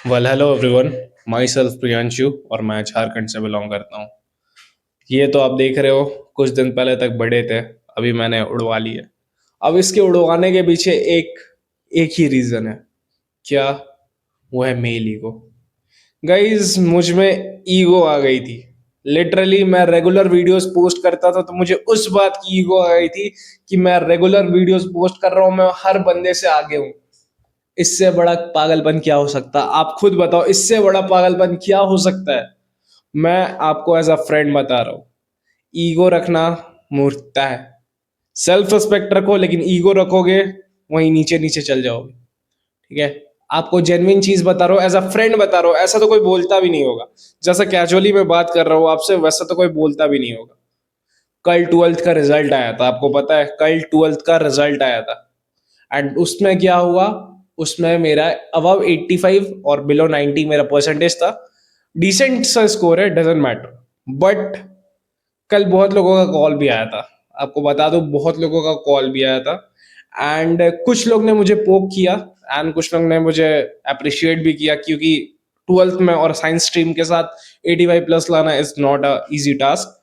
Well hello everyone. My self Priyanshu और मैं झारखंड से बिलोंग करता हूँ। ये तो आप देख रहे हो, कुछ दिन पहले तक बड़े थे, अभी मैंने उड़वा लिए। अब इसके उड़वाने के पीछे एक एक ही रीज़न है। क्या? वो है मेल ईगो। गाइज, मुझ में ईगो आ गई थी। लिटरली मैं रेगुलर वीडियोस पोस्ट करता था तो मुझे उस बात की ईगो आ गई थी कि मैं रेगुलर वीडियोस पोस्ट कर रहा हूँ, मैं हर बंदे से आगे हूँ। इससे बड़ा पागलपन क्या हो सकता है? आप खुद बताओ, इससे बड़ा पागलपन क्या हो सकता है? मैं आपको एज अ फ्रेंड बता रहा हूं, ईगो रखना मूर्खता है। सेल्फ रिस्पेक्ट रखो, लेकिन ईगो रखोगे वहीं नीचे नीचे चल जाओगे। ठीक है? आपको जेन्युइन चीज बता रहा हूँ, एज अ फ्रेंड बता रहा हूँ, ऐसा तो कोई बोलता भी नहीं होगा। जैसा कैजुअली मैं बात कर रहा हूँ आपसे, वैसा तो कोई बोलता भी नहीं होगा। कल ट्वेल्थ का रिजल्ट आया था, आपको पता है? कल ट्वेल्थ का रिजल्ट आया था। एंड उसमें क्या हुआ? उसमें मेरा अबव 85 और बिलो 90 मेरा परसेंटेज था। डिसेंट सा स्कोर है, डजेंट मैटर। बट कल बहुत लोगों का कॉल भी आया था। आपको बता दूं, बहुत लोगों का कॉल भी आया था। एंड कुछ लोग ने मुझे पोक किया, एंड कुछ लोग ने मुझे अप्रिशिएट भी किया, क्योंकि ट्वेल्थ में और साइंस स्ट्रीम के साथ 85 प्लस लाना is not a easy task.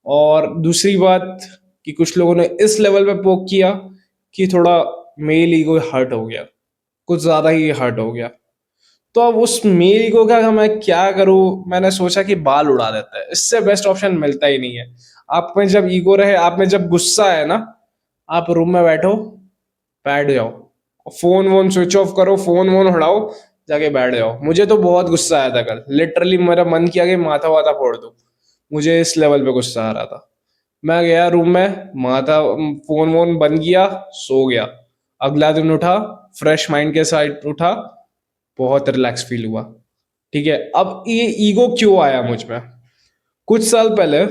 और दूसरी बात कि कुछ लोगों ने इस लेवल पे पोक किया कि थोड़ा मेल ईगो हर्ट हो गया, कुछ ज्यादा ही हर्ट हो गया। तो अब उस मेल ईगो का मैं क्या करूं? मैंने सोचा कि बाल उड़ा देता है, इससे बेस्ट ऑप्शन मिलता ही नहीं है। आप में जब ईगो रहे, आप में जब गुस्सा है ना, आप रूम में बैठो, बैठ जाओ, फोन वोन स्विच ऑफ करो, फोन वोन हटाओ, जाके बैठ जाओ। मुझे तो बहुत गुस्सा आया था कल, लिटरली मेरा मन किया कि माथा वाथा फोड़ दूं। मुझे इस लेवल पे गुस्सा आ रहा था। मैं गया रूम में, माथा, फोन वोन बंद किया, सो गया। अगला दिन उठा, फ्रेश माइंड के साथ उठा, बहुत रिलैक्स फील हुआ। ठीक है? अब ये ईगो क्यों आया मुझ में? कुछ साल पहले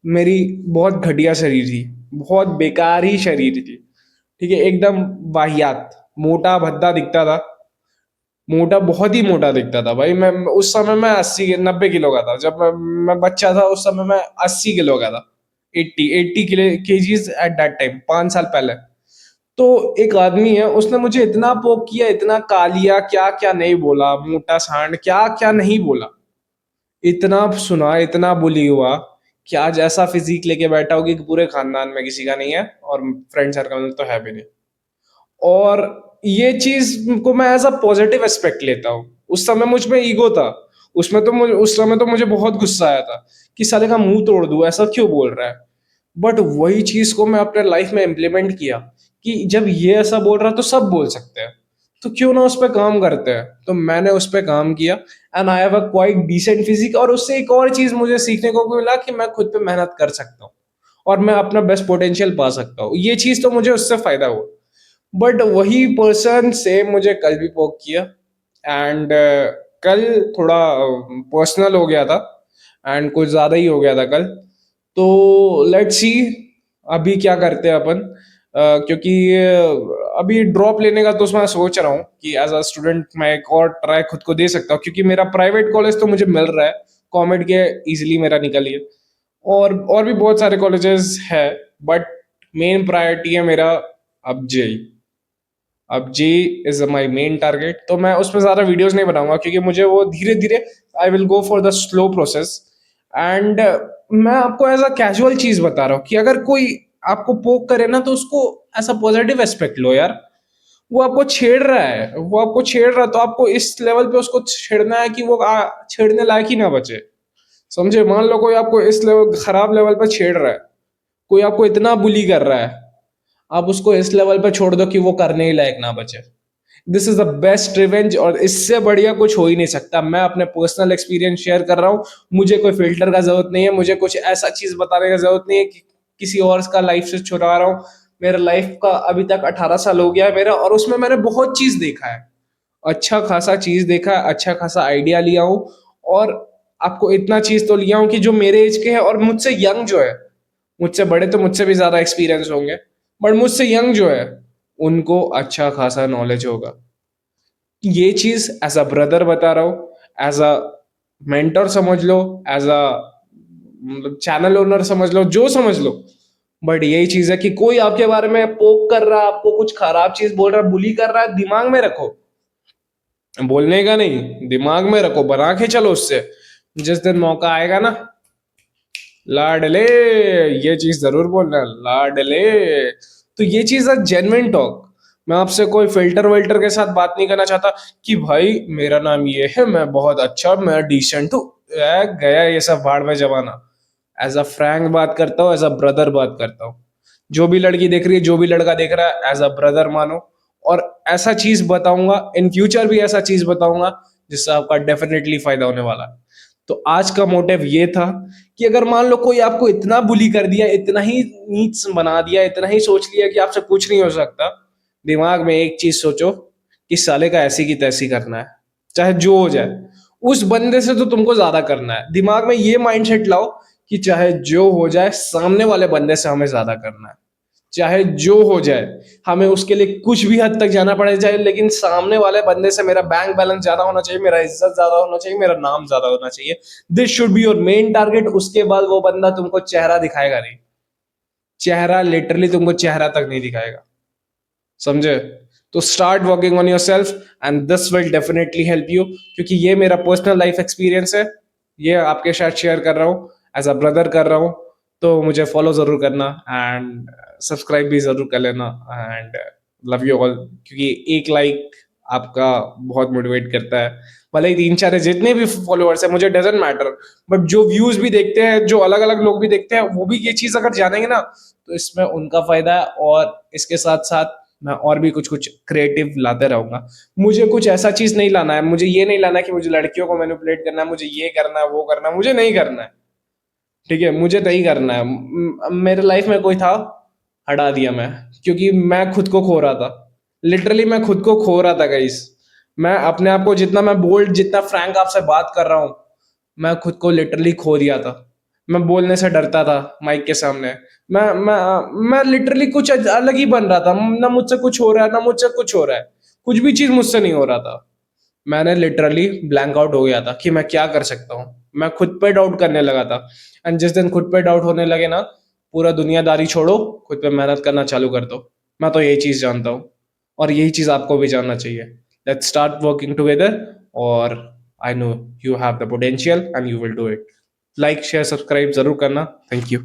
मेरी बहुत घटिया शरीर थी, बहुत बेकार ही शरीर थी। ठीक है? एकदम वाहियात, मोटा भद्दा दिखता था। मोटा, बहुत ही मोटा दिखता था भाई। मैं उस समय मैं 80 90 किलो का था। जब मैं बच्चा था उस समय मैं 80 किलो का था। 80 केजीज एट दैट टाइम, 5 साल पहले। तो एक आदमी है, उसने मुझे इतना पोक किया, इतना कालिया, क्या क्या नहीं बोला, मोटा सांड, क्या क्या नहीं बोला। इतना सुना, इतना बुली हुआ कि आज ऐसा फिजिक लेके बैठा होगी कि पूरे खानदान में किसी का नहीं है, और फ्रेंड सर्कल में तो है भी नहीं। और ये चीज को मैं एज अ पॉजिटिव एस्पेक्ट लेता हूँ। उस समय मुझ में ईगो था, उसमें तो मुझे उस समय तो मुझे बहुत गुस्सा आया था कि साले का मुंह तोड़ दूं, ऐसा क्यों बोल रहा है। बट वही चीज को मैं अपने लाइफ में इम्प्लीमेंट किया कि जब ये ऐसा बोल रहा है तो सब बोल सकते हैं, तो क्यों ना उस पर काम करते हैं। तो मैंने उस पर काम किया, and I have a quite decent physique. और उससे एक और चीज मुझे सीखने को भी मिला कि मैं खुद पे मेहनत कर सकता हूँ और मैं अपना बेस्ट पोटेंशियल पा सकता हूँ। ये चीज तो मुझे उससे फायदा हुआ। बट वही पर्सन से मुझे कल भी पोक किया। एंड कल थोड़ा पर्सनल हो गया था, एंड कुछ ज़्यादा ही हो गया था कल। तो लेट्स सी अभी क्या करते हैं अपन। क्योंकि अभी ड्रॉप लेने का तो मैं सोच रहा हूँ कि एज अ स्टूडेंट मैं एक और ट्राई खुद को दे सकता हूँ, क्योंकि मेरा प्राइवेट कॉलेज तो मुझे मिल रहा है, कॉमेड के इजीली मेरा निकल लिया। और भी बहुत सारे कॉलेजेस है, बट मेन प्रायोरिटी है मेरा अब जेई। अब जी इज माई मेन टारगेट। तो मैं उसमें ज़्यादा वीडियोस नहीं बनाऊंगा, क्योंकि मुझे वो धीरे धीरे, I will go for the slow process. And मैं आपको एज अ कैजुअल चीज़ बता रहा हूँ कि अगर कोई आपको पोक करे ना, तो उसको ऐसा पॉजिटिव एस्पेक्ट लो यार। वो आपको छेड़ रहा है, वो आपको छेड़ रहा है, तो आपको इस लेवल पे उसको छेड़ना है कि वो छेड़ने लायक ही ना बचे। समझे? मान लो कोई आपको इस लेवल, खराब लेवल पर छेड़ रहा है, कोई आपको इतना बुली कर रहा है, आप उसको इस लेवल पे छोड़ दो कि वो करने ही लायक ना बचे। This is the best revenge, और इससे बढ़िया कुछ हो ही नहीं सकता। मैं अपने पर्सनल एक्सपीरियंस शेयर कर रहा हूँ। मुझे कोई फिल्टर का जरूरत नहीं है, मुझे कुछ ऐसा चीज बताने का जरूरत नहीं है कि किसी और का लाइफ से छुड़ा रहा हूँ। मेरा लाइफ का अभी तक 18 साल हो गया है मेरा, और उसमें मैंने बहुत चीज देखा है, अच्छा खासा चीज देखा है, अच्छा खासा आइडिया लिया हूँ। और आपको इतना चीज तो लिया हूँ कि जो मेरे एज के है और मुझसे यंग जो है, मुझसे बड़े तो मुझसे भी ज्यादा एक्सपीरियंस होंगे, बट मुझसे यंग जो है उनको अच्छा खासा नॉलेज होगा। ये चीज एज अ ब्रदर बता रहा हूँ, एज अ मेंटर समझ लो, एज अ मतलब चैनल ओनर समझ लो, जो समझ लो। बट यही चीज है कि कोई आपके बारे में पोक कर रहा है, आपको कुछ खराब चीज बोल रहा है, बुली कर रहा है, दिमाग में रखो बोलने का नहीं, दिमाग में रखो, बना के चलो उससे। जिस दिन मौका आएगा ना, लाडले, ये चीज जरूर बोलना, लाडले। तो ये चीज है जेन्युइन टॉक। मैं आपसे कोई फिल्टर विल्टर के साथ बात नहीं करना चाहता कि भाई मेरा नाम ये है, मैं बहुत अच्छा, मैं डिसेंट हूँ। गया ये सब भाड़ में जमाना। एज अ फ्रैंक बात करता हूँ, एज अ ब्रदर बात करता हूँ। जो भी लड़की देख रही है, जो भी लड़का देख रहा है, एज अ ब्रदर मानो। और ऐसा चीज बताऊंगा इन फ्यूचर भी, ऐसा चीज बताऊंगा जिससे आपका डेफिनेटली फायदा होने वाला है। तो आज का मोटिव ये था कि अगर मान लो कोई आपको इतना बुली कर दिया, इतना ही नीच बना दिया, इतना ही सोच लिया कि आपसे कुछ नहीं हो सकता, दिमाग में एक चीज सोचो कि साले का ऐसी की तैसी करना है, चाहे जो हो जाए। उस बंदे से तो तुमको ज्यादा करना है। दिमाग में ये माइंडसेट लाओ कि चाहे जो हो जाए, सामने वाले बंदे से हमें ज्यादा करना है। चाहे जो हो जाए, हमें उसके लिए कुछ भी हद तक जाना पड़े जाए, लेकिन सामने वाले बंदे से मेरा बैंक बैलेंस ज्यादा होना चाहिए, मेरा इज्जत ज्यादा होना चाहिए, मेरा नाम ज्यादा होना चाहिए। This should be your main target. उसके बाद वो बंदा तुमको चेहरा दिखाएगा नहीं। चेहरा लिटरली तुमको चेहरा तक नहीं दिखाएगा, समझे? तो start working on your self and this will definitely help you, क्योंकि ये मेरा पर्सनल लाइफ एक्सपीरियंस है। ये आपके साथ शेयर कर रहा हूँ, एज अ ब्रदर कर रहा हूँ। तो मुझे फॉलो जरूर करना एंड सब्सक्राइब भी जरूर कर लेना। एंड लव यू ऑल, क्योंकि एक लाइक आपका बहुत मोटिवेट करता है। भले ही 3-4 है, जितने भी फॉलोअर्स है मुझे डजेंट मैटर, बट जो व्यूज भी देखते हैं, जो अलग अलग लोग भी देखते हैं, वो भी ये चीज अगर जानेंगे ना, तो इसमें उनका फायदा है। और इसके साथ साथ मैं और भी कुछ कुछ क्रिएटिव लाते रहूंगा। मुझे कुछ ऐसा चीज नहीं लाना है, मुझे ये नहीं लाना है कि मुझे लड़कियों को मैनिपुलेट करना है, मुझे ये करना है, वो करना है, मुझे नहीं करना है। ठीक है, मुझे नहीं करना है। मेरे लाइफ में कोई था, हटा दिया मैं, क्योंकि मैं खुद को खो रहा था। लिटरली मैं खुद को खो रहा था गाइस। मैं अपने आप को, जितना मैं बोल्ड, जितना फ्रैंक आपसे बात कर रहा हूँ, मैं खुद को लिटरली खो दिया था। मैं बोलने से डरता था माइक के सामने। मैं लिटरली कुछ अलग ही बन रहा था। ना मुझसे कुछ हो रहा है, ना मुझसे कुछ हो रहा है। कुछ भी चीज मुझसे नहीं हो रहा था। मैंने लिटरली ब्लैंक आउट हो गया था कि मैं क्या कर सकता हूँ। मैं खुद पे डाउट करने लगा था। एंड जिस दिन खुद पे डाउट होने लगे ना, पूरा दुनियादारी छोड़ो, खुद पे मेहनत करना चालू कर दो। मैं तो यही चीज जानता हूँ, और यही चीज आपको भी जानना चाहिए। Let's start working together. और I know you have the potential and you will do it. Like share subscribe जरूर करना। Thank you.